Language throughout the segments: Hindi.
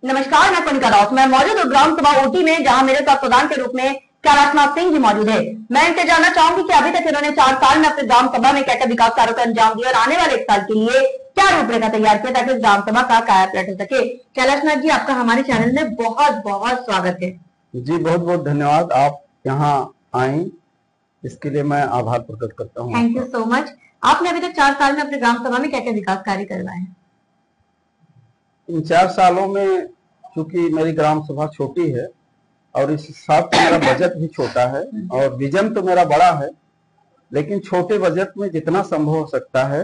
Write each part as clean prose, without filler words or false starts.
नमस्कार, मैं कनिका राउत। मैं मौजूद हूँ ग्राम सभा ऊटी में, जहाँ मेरे साथ प्रधान के रूप में कैलाशनाथ सिंह जी मौजूद है। मैं इनसे जानना चाहूंगी कि अभी तक इन्होंने 4 साल में अपने ग्राम सभा में क्या क्या विकास कार्यों का अंजाम दिया और आने वाले 1 साल के लिए क्या रूपरेखा तैयार किया ताकि इस ग्राम सभा का कायापलट हो सके। कैलाशनाथ जी, आपका हमारे चैनल में बहुत बहुत स्वागत है। जी, बहुत बहुत धन्यवाद। आप यहाँ आए इसके लिए मैं आभार प्रकट करता हूँ। Thank you so much. आपने अभी तक 4 साल में अपने ग्राम सभा में क्या क्या विकास कार्य करवाए हैं? इन 4 सालों में चूंकि मेरी ग्राम सभा छोटी है और इस हिसाब से मेरा बजट भी छोटा है और विजन तो मेरा बड़ा है, लेकिन छोटे बजट में जितना संभव हो सकता है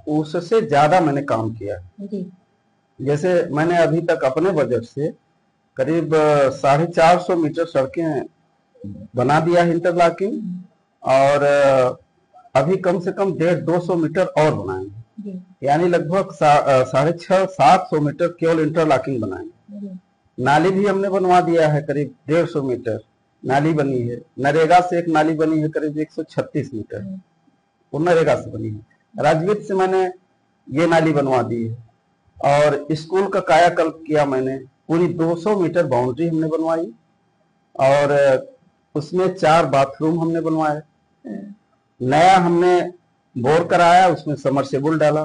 उससे ज्यादा मैंने काम किया है। जैसे मैंने अभी तक अपने बजट से करीब 450 मीटर सड़कें बना दिया है इंटरलॉकिंग, और अभी कम से कम 150-200 मीटर और बनाएंगे, यानी लगभग 650-700 मीटर केवल इंटरलॉकिंग बनाएंगे। नाली भी हमने बनवा दिया है, करीब 150 मीटर नाली बनी है। नरेगा से एक नाली बनी है करीब 136 मीटर, वो नरेगा से बनी है। राजवीर से मैंने ये नाली बनवा दी है, और स्कूल का कायाकल्प किया मैंने। पूरी 200 मीटर बाउंड्री हमने बनवाई, और उसमें 4 बाथरूम हमने बनवाए। नया हमने बोर कराया, उसमें समरसेबुल डाला।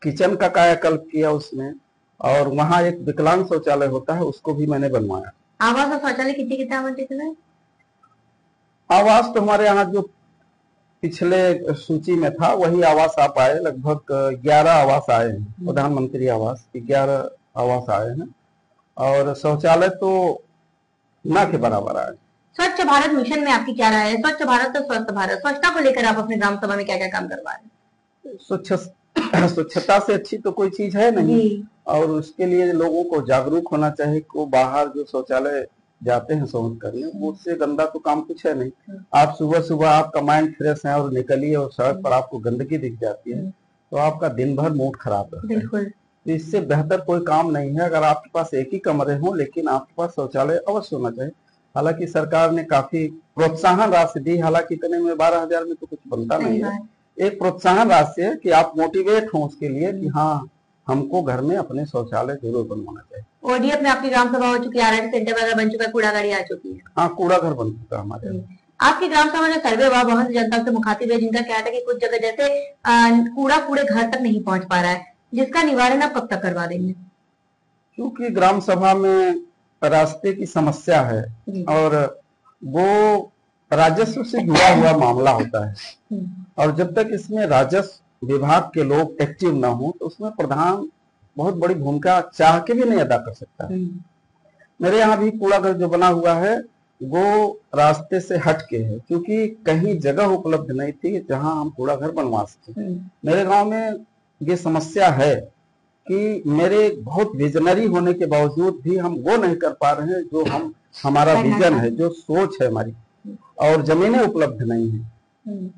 किचन का कायाकल्प किया उसमें, और वहां एक विकलांग शौचालय होता है, उसको भी मैंने बनवाया। आवास और शौचालय कितने आवंटित है? आवास तो हमारे यहाँ जो पिछले सूची में था वही आवास आ पाए। लगभग 11 आवास आए हैं, प्रधानमंत्री आवास 11 आवास आए हैं, और शौचालय तो ना के बराबर आए। स्वच्छ भारत मिशन में आपकी क्या राय है? स्वच्छ भारत तो स्वस्थ भारत, स्वच्छता को लेकर आप अपने ग्राम सभा में क्या क्या काम करवा रहे हैं? स्वच्छता से अच्छी तो कोई चीज है नहीं, और उसके लिए लोगों को जागरूक होना चाहिए को बाहर जो शौचालय जाते हैं शौच करने, उससे गंदा तो काम कुछ है नहीं। आप सुबह सुबह आपका माइंड फ्रेश है और निकलिए और सड़क पर आपको गंदगी दिख जाती है तो आपका दिन भर मूड खराब रहता है। तो इससे बेहतर कोई काम नहीं है। अगर आपके पास एक ही कमरे हो लेकिन आपके पास शौचालय अवश्य होना चाहिए। हालांकि सरकार ने काफी प्रोत्साहन राशि दी, हालांकि इतने में 12,000 में तो कुछ बनता नहीं है। एक प्रोत्साहन राशि है कि आप मोटिवेट हो उसके लिए कि हाँ, हमको घर में अपने शौचालय जरूर बनवाना चाहिए। ओडीएफ में आपकी ग्राम सभा हो चुकी है, आरआईटी सेंटर वगैरह बन चुका है, कूड़ा गाड़ी आ चुकी है। हाँ, कूड़ा घर बन चुका है हमारे। आपकी ग्राम सभा में सर्वे हुआ, बहुत जनता से मुखातिब है, जिनका कहना था कि कुछ जगह जैसे कूड़ा कूड़े घर तक नहीं पहुंच पा रहा है, जिसका निवारण आप कब तक करवा देंगे? क्योंकि ग्राम सभा में रास्ते की समस्या है और वो राजस्व से जुड़ा हुआ मामला होता है, और जब तक इसमें राजस्व विभाग के लोग एक्टिव ना हो तो उसमें प्रधान बहुत बड़ी भूमिका चाह के भी नहीं अदा कर सकता। मेरे यहाँ भी कूड़ा घर जो बना हुआ है वो रास्ते से हट के है, क्योंकि कहीं जगह उपलब्ध नहीं थी जहां हम कूड़ा घर बनवा सके। मेरे गांव में ये समस्या है कि मेरे बहुत विजनरी होने के बावजूद भी हम वो नहीं कर पा रहे हैं जो हमारा विजन है, जो सोच है हमारी, और जमीनें उपलब्ध नहीं है,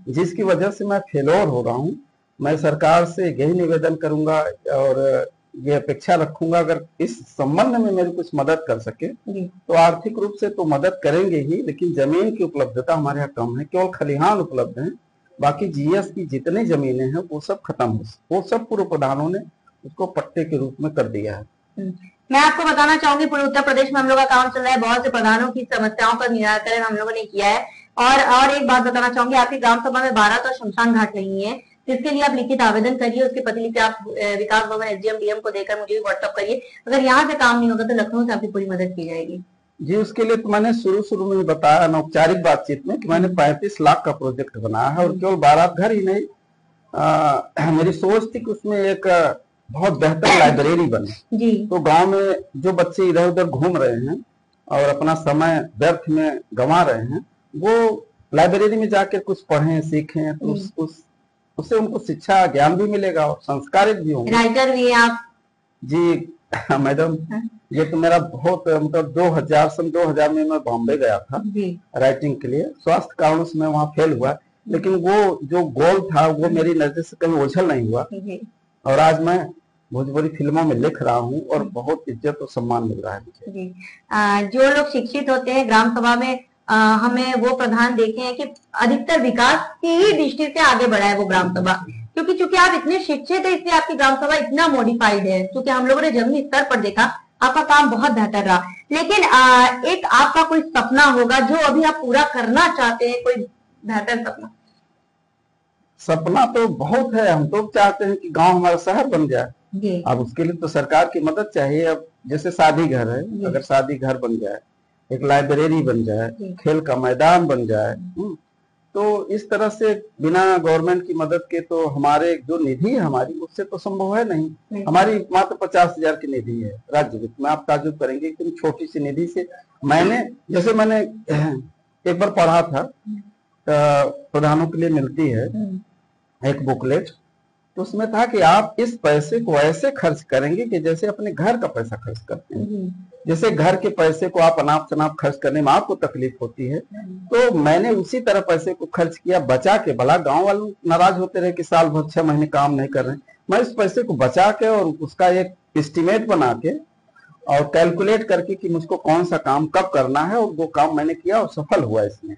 जिसकी वजह से मैं फेलोर हो रहा हूँ। मैं सरकार से यही निवेदन करूंगा और ये अपेक्षा रखूंगा, अगर इस संबंध में मेरी कुछ मदद कर सके तो आर्थिक रूप से तो मदद करेंगे ही, लेकिन जमीन की उपलब्धता हमारे यहाँ कम है। केवल खलिहान उपलब्ध है, बाकी जीएस की जितनी जमीनें हैं वो सब खत्म हो, वो सब पूर्व प्रधानों ने उसको पट्टे के रूप में कर दिया है। मैं आपको बताना चाहूंगी, पूरे उत्तर प्रदेश में हम लोग का काम चल रहा है, बहुत से प्रधानों की समस्याओं का निराकरण हम लोगों ने किया है। और एक बात बताना चाहूंगी, आपकी ग्राम सभा में भारत और शमशान घाट नहीं है, जिसके लिए आप लिखित आवेदन करिए, उसकी प्रतिलिपि आप विकास भवन एसडीएम डीएम को देकर मुझे भी व्हाट्सअप करिए। अगर यहाँ से काम नहीं होगा तो लखनऊ से आपकी पूरी मदद की जाएगी। जी, उसके लिए तो मैंने शुरू में बताया अनौपचारिक बातचीत में कि मैंने 35 लाख का प्रोजेक्ट बनाया है, और केवल बारात घर ही नहीं, मेरी सोच थी कि उसमें एक बहुत बेहतर लाइब्रेरी बने। तो गांव में जो बच्चे इधर उधर घूम रहे हैं और अपना समय व्यर्थ में गंवा रहे हैं, वो लाइब्रेरी में जाकर कुछ पढ़ें सीखें, तो उससे उनको शिक्षा ज्ञान भी मिलेगा और संस्कारित भी होंगे। राइटर भी है आप? जी मैडम, ये तो मेरा बहुत मतलब 2000 में मैं बॉम्बे गया था राइटिंग के लिए। स्वास्थ्य कारणों से मैं वहाँ फेल हुआ, लेकिन वो जो गोल था वो मेरी नजर से कभी ओझल नहीं हुआ, और आज मैं भोजपुरी फिल्मों में लिख रहा हूँ और बहुत इज्जत और सम्मान मिल रहा है मुझे। जो लोग शिक्षित होते हैं ग्राम सभा में हमें वो प्रधान देखे हैं कि अधिकतर विकास की ही दृष्टि से आगे बढ़ा है वो ग्राम सभा, क्योंकि चूंकि आप इतने शिक्षित है इसलिए आपकी ग्राम सभा इतना मॉडिफाइड है। क्योंकि हम लोगों ने जमीनी स्तर पर देखा आपका काम बहुत बेहतर रहा, लेकिन एक आपका कोई सपना होगा जो अभी आप पूरा करना चाहते हैं, कोई बेहतर सपना? सपना तो बहुत है, हम तो चाहते हैं कि गांव हमारा शहर बन जाए। जी। अब उसके लिए तो सरकार की मदद चाहिए। अब जैसे शादी घर है, अगर शादी घर बन जाए, एक लाइब्रेरी बन जाए, खेल का मैदान बन जाए, तो इस तरह से बिना गवर्नमेंट की मदद के तो हमारे जो निधि है हमारी, उससे तो संभव है नहीं। हमारी मात्र 50,000 की निधि है राज्य वित्त में। आप ताजुब करेंगे, इतनी छोटी सी निधि से मैंने एक बार पढ़ा था, प्रधानों के लिए मिलती है एक बुकलेट, तो उसमें था कि आप इस पैसे को ऐसे खर्च करेंगे कि जैसे अपने घर का पैसा खर्च करते हैं। जैसे घर के पैसे को आप अनाप शनाप खर्च करने में आपको तकलीफ होती है, तो मैंने उसी तरह पैसे को खर्च किया, बचा के। भला गांव वाले नाराज होते रहे कि साल भर 6 महीने काम नहीं कर रहे, मैं इस पैसे को बचा के और उसका एक एस्टिमेट बना के और कैलकुलेट करके कि मुझको कौन सा काम कब करना है, और वो काम मैंने किया और सफल हुआ इसमें।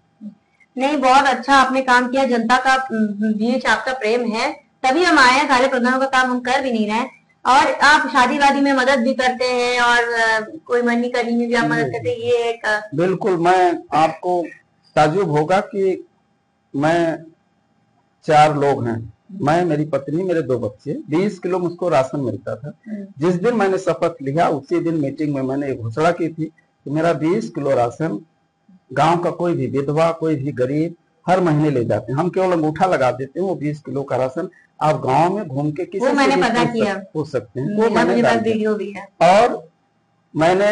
नहीं, बहुत अच्छा आपने काम किया। जनता का बीच आपका प्रेम है, तभी हम आए हैं। सारे प्रधानों का काम हम कर भी नहीं रहे। और आप शादी वादी में मदद भी करते हैं और कोई मनी करनी में भी आप मदद करते हैं, ये एक बिल्कुल। मैं आपको ताजुब होगा कि मैं 4 लोग हैं, मैं, मेरी पत्नी, मेरे 2 बच्चे। 20 किलो मुझको राशन मिलता था। जिस दिन मैंने शपथ लिया उसी दिन मीटिंग में मैंने एक घोषणा की थी कि मेरा 20 किलो राशन गांव का कोई भी विधवा, कोई भी गरीब हर महीने ले जाते हैं। हम केवल अंगूठा लगा देते हैं, वो 20 किलो का राशन आप गांव में घूम के किसी से भी पूछ सकते हैं। वो मैंने वीडियो भी है। और मैंने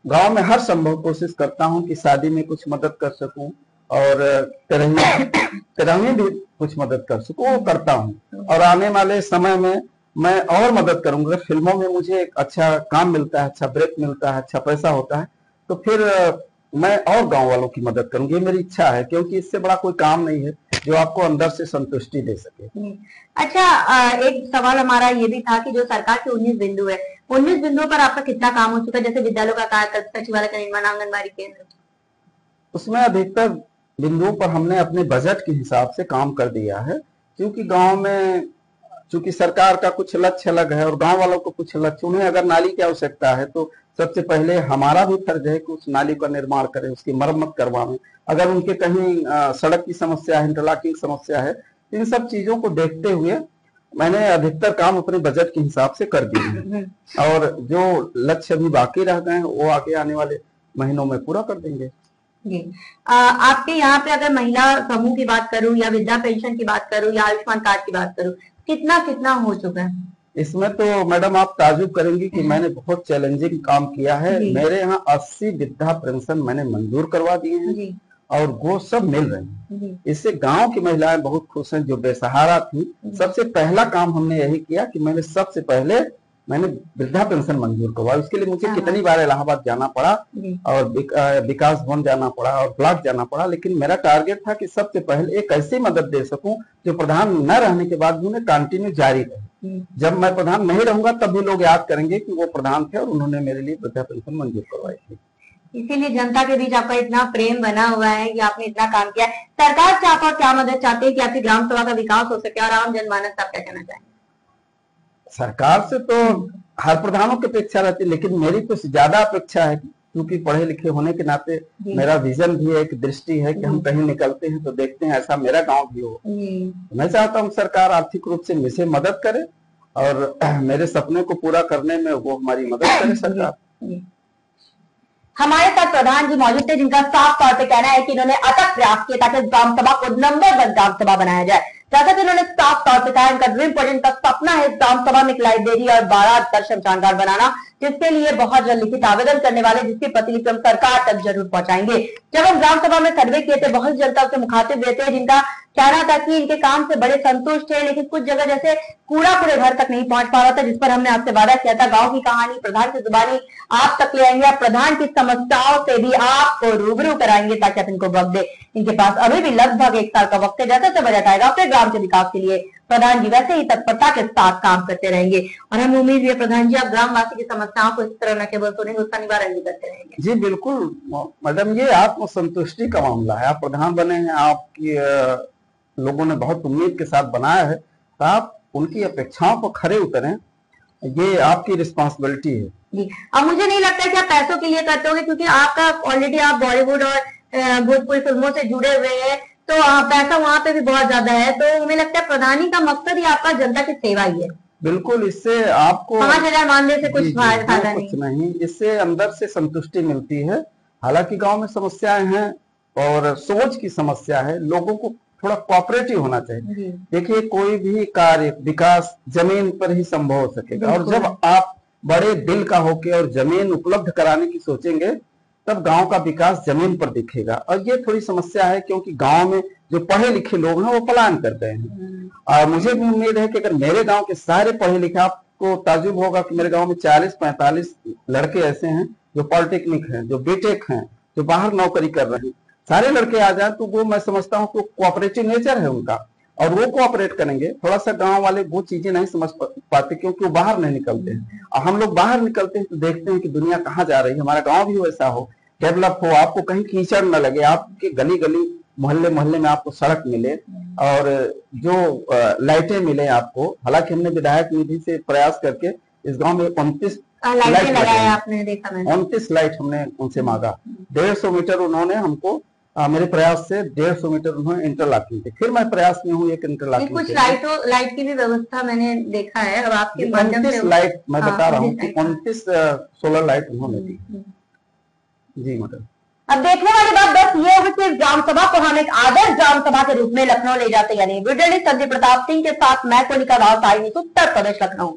गांव में हर संभव कोशिश करता हूं कि शादी में कुछ मदद कर सकूं और तेरहवीं भी कुछ मदद कर सकूं, वो करता हूं। और आने वाले समय में मैं और मदद करूंगा। फिल्मों में मुझे एक अच्छा काम मिलता है, अच्छा ब्रेक मिलता है, अच्छा पैसा होता है, तो फिर मैं और गांव वालों की मदद करूंगी। ये मेरी इच्छा है, क्योंकि इससे बड़ा कोई काम नहीं है जो आपको अंदर से संतुष्टि दे सके। अच्छा, एक सवाल हमारा ये भी था कि जो सरकार के 19 बिंदु है, 19 बिंदुओं पर आपका कितना काम हो चुका है? जैसे विद्यालयों का कार्य, सचिवालय का निर्माण, आंगनबाड़ी केंद्र, उसमें अधिकतर बिंदुओं पर हमने अपने बजट के हिसाब से काम कर दिया है। क्योंकि गांव में चूंकि सरकार का कुछ लक्ष्य अलग है और गांव वालों को कुछ लक्ष्य, उन्हें अगर नाली की आवश्यकता है तो सबसे पहले हमारा भी फर्ज है कि उस नाली का निर्माण करें, उसकी मरम्मत करवाएं। अगर उनके कहीं सड़क की समस्या है, इंटरलॉकिंग समस्या है, इन सब चीजों को देखते हुए मैंने अधिकतर काम अपने बजट के हिसाब से कर दिए हैं। और जो लक्ष्य अभी बाकी रह गए हैं वो आगे आने वाले महीनों में पूरा कर देंगे। जी। आपके यहाँ पे अगर महिला समूह की बात करूं या वृद्धा पेंशन की बात करूं या आयुष्मान कार्ड की बात करूं, कितना कितना हो चुका है? इसमें तो मैडम आप ताजुब करेंगी कि मैंने बहुत चैलेंजिंग काम किया है। मेरे यहाँ 80 वृद्धा पेंशन मैंने मंजूर करवा दिए हैं और वो सब मिल रहे हैं। इससे गांव की महिलाएं बहुत खुश हैं जो बेसहारा थी। सबसे पहला काम हमने यही किया कि मैंने वृद्धा पेंशन मंजूर करवाई। उसके लिए मुझे कितनी बार इलाहाबाद जाना पड़ा और विकास भवन जाना पड़ा और ब्लॉक जाना पड़ा, लेकिन मेरा टारगेट था कि सबसे पहले एक ऐसी मदद दे सकूं जो प्रधान न रहने के बाद भी उन्हें कंटिन्यू जारी रहे। जब मैं प्रधान नहीं रहूंगा तब भी लोग याद करेंगे कि वो प्रधान थे और उन्होंने मेरे लिए वृद्धा पेंशन मंजूर करवाई थी। इसीलिए जनता के बीच आपका इतना प्रेम बना हुआ है कि आपने इतना काम किया। सरकार से आप क्या मदद चाहते हैं कि आपकी ग्राम सभा का विकास हो सके, और आम जनमानस आप क्या कहना चाहेंगे? सरकार से तो हर प्रधानों की अपेक्षा रहती है, लेकिन मेरी कुछ ज्यादा अपेक्षा है क्योंकि पढ़े लिखे होने के नाते मेरा विजन भी है, एक दृष्टि है कि हम कहीं निकलते हैं तो देखते हैं ऐसा मेरा गांव भी हो। मैं चाहता हूं सरकार आर्थिक रूप से मुझे मदद करे और मेरे सपने को पूरा करने में वो हमारी मदद करे सरकार। हमारे साथ प्रधान जी मौजूद थे जिनका साफ तौर पे कहना है कि इन्होंने अथक प्रयास किया ताकि ग्राम सभा को नंबर 1 ग्राम सभा बनाया जाए। जैसा कि उन्होंने साफ तौर पे कहा, इनका ड्रीम प्रोजेक्ट का सपना है इस ग्राम सभा में एक लाइब्रेरी और 12 दर्शन शमशान बनाना, जिसके लिए बहुत जल्द लिखित आवेदन करने वाले, जिसकी प्रतिलिपि हम सरकार तक जरूर पहुंचाएंगे। जब हम ग्राम सभा में सर्वे किए थे, बहुत जनता से मुखातिब हुए थे जिनका कहना था कि इनके काम से बड़े संतुष्ट है, लेकिन कुछ जगह जैसे कूड़ा पूरे घर तक नहीं पहुंच पा रहा था, जिस पर हमने आपसे वादा किया था गांव की कहानी प्रधान की जुबानी आप तक ले आएंगे, प्रधान की समस्याओं से भी आपको रूबरू कराएंगे ताकि आप इनको वक्त दे। इनके पास अभी भी लगभग 1 साल का वक्त है। जैसे बजट आएगा अपने ग्राम के विकास के लिए प्रधान जी वैसे ही तत्परता के साथ काम करते रहेंगे और हम उम्मीद है प्रधान जी आप ग्रामवासी की समस्याओं को इस तरह न केवल सुनेंगे, उसका निवारण भी करते रहेंगे। जी बिल्कुल मैडम, ये आत्मसंतुष्टि का मामला है। आप प्रधान बने हैं, आपकी लोगों ने बहुत उम्मीद के साथ बनाया है, तो आप उनकी अपेक्षाओं को खरे उतरें, ये आपकी रिस्पॉन्सिबिलिटी है। जी। अब मुझे नहीं लगता कि आप पैसों के लिए करते होंगे, क्योंकि आपका ऑलरेडी आप बॉलीवुड और भोजपुरी फिल्मों से जुड़े हुए हैं, तो पैसा वहां पे भी बहुत ज्यादा है। तो हमें लगता है प्रधानी का मकसद ही आपका जनता की सेवा ही है। बिल्कुल, इससे आपको 5,000 मानने से कुछ फायदा कुछ नहीं, इससे अंदर से संतुष्टि मिलती है। हालांकि गांव में समस्याएं हैं और सोच की समस्या है, लोगों को थोड़ा कोऑपरेटिव होना चाहिए। देखिए, कोई भी कार्य विकास जमीन पर ही संभव हो सकेगा, और जब आप बड़े दिल का होके और जमीन उपलब्ध कराने की सोचेंगे, तब गांव का विकास जमीन पर दिखेगा। और ये थोड़ी समस्या है, क्योंकि गांव में जो पढ़े लिखे लोग हैं वो पलायन कर गए हैं। और मुझे भी उम्मीद है कि अगर मेरे गांव के सारे पढ़े लिखे, आपको ताजुब होगा कि मेरे गांव में 40-45 लड़के ऐसे हैं जो पॉलिटेक्निक हैं, जो बीटेक हैं, जो बाहर नौकरी कर रहे हैं, सारे लड़के आ जाए तो वो, मैं समझता हूँ कि कोऑपरेटिव नेचर है उनका, और वो कोऑपरेट करेंगे। थोड़ा सा गांव वाले वो चीजें नहीं समझ पाते, क्योंकि वो बाहर नहीं निकलते हैं। और हम लोग बाहर निकलते हैं तो देखते हैं कि दुनिया कहाँ जा रही है। हमारा गांव भी वैसा हो, डेवलप हो, आपको कहीं कीचड़ न लगे, आपके गली गली मोहल्ले मोहल्ले में आपको सड़क मिले और जो लाइटें मिले आपको। हालांकि हमने विधायक निधि से प्रयास करके इस गांव में 29 लाइट लगाया, आपने देखा, 29 लाइट हमने उनसे मांगा। 150 मीटर उन्होंने हमको, मेरे प्रयास से 150 मीटर उन्होंने इंटरलॉकिंग की। फिर मैं प्रयास में हूँ एक इंटरलॉकिंग, कुछ लाइट की भी व्यवस्था मैंने देखा है। अब आपके 29 लाइट मैं बता रहा हूँ कि 29 सोलर लाइट उन्होंने दी। जी मैडम। अब देखने वाली बात बस ये है कि ग्राम सभा को हम एक आदर्श ग्राम सभा के रूप में लखनऊ ले जाते, यानी वीडियो जर्नलिस्ट संजय प्रताप सिंह के साथ मैं कोलिका राव, उत्तर प्रदेश, लखनऊ।